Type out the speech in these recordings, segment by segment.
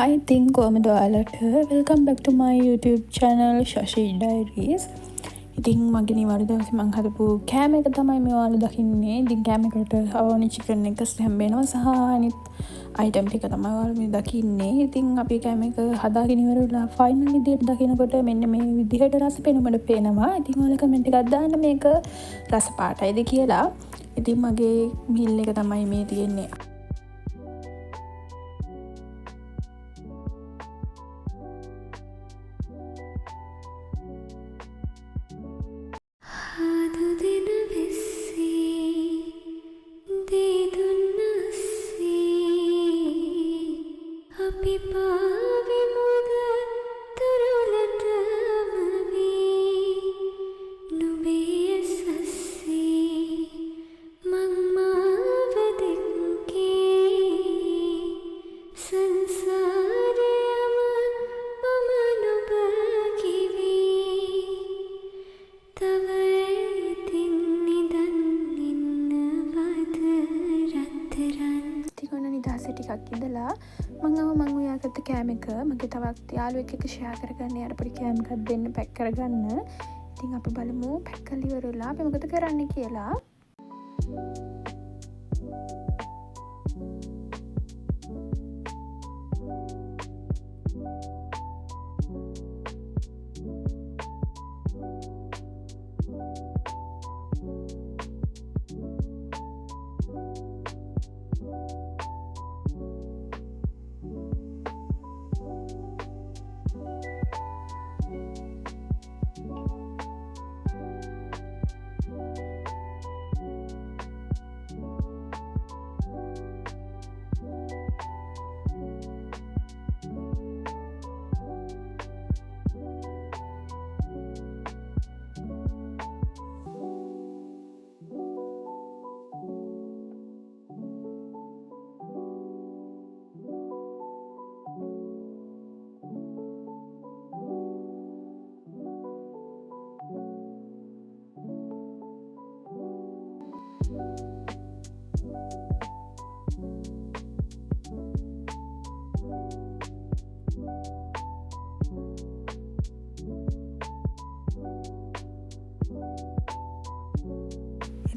Hi, ඉතින් කොහමද ඔයාලට? Welcome back to my YouTube channel Shashi Diaries. ඉතින් මගේ නිවාඩු දවසේ මම හදපු කෑම එක තමයි මේ ඔයාලා දකින්නේ. ඉතින් කෑම එකට අවෝනි චිකන් එක ස්ටැම්ප් වෙනවා සහ අනිත් අයිටම් ටික තමයි ඔයාලා මේ දකින්නේ. ඉතින් අපි කෑම එක හදාගෙන ඉවරලා ෆයිනල් විදියට දකිනකොට මෙන්න මේ විදිහට රස පෙනුමට පේනවා. ඉතින් ඔයාලා කමෙන්ට් එකක් දාන්න මේක රස පාටයිද කියලා. ඉතින් මගේ මීල් එක තමයි මේ තියෙන්නේ. නිදහසේ ටිකක් ඉඳලා මම ඔයාගත්ත කෑම එක මගේ තවත් යාළුවෙක් එක්ක ෂෙයා කරගන්න යාට පොඩි කෑම එකක් දෙන්න පැක් කරගන්න. ඉතින් අපි බලමු පැක් කරලා ඉවරලා අපි මොකද කරන්න කියලා.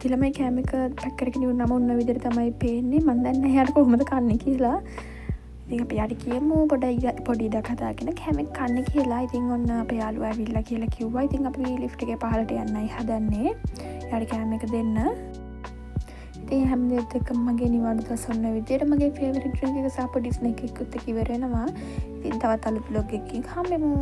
ඉතින් ළමයි කෑම එක පැක් කරගෙන ඉවරනම ඔන්න විදිහට තමයි පේන්නේ. මම දන්නේ නැහැ යාට කොහොමද කන්නේ කියලා. ඉතින් අපි යාට කියමු පොඩි ඉඩක් හදාගෙන කෑම එක කන්න කියලා. ඉතින් ඔන්න අපේ යාළුවා ඇවිල්ලා කියලා කිව්වා. ඉතින් අපි ලිෆ්ට් එකේ පහළට යන්නයි හදන්නේ. යාට කෑම එක දෙන්න. ඉතින් හැම දෙයක් එක්කම මගේ නිවාඩු දවස ඔන්න විදිහට මගේ ෆේවරිට් ඩ්‍රින්ක් එක සහ පොඩි ස්නැක් එකකුත් එක්ක ඉවර වෙනවා. ඉතින් තවත් අලුත් vlog එකකින් හම්බෙමු.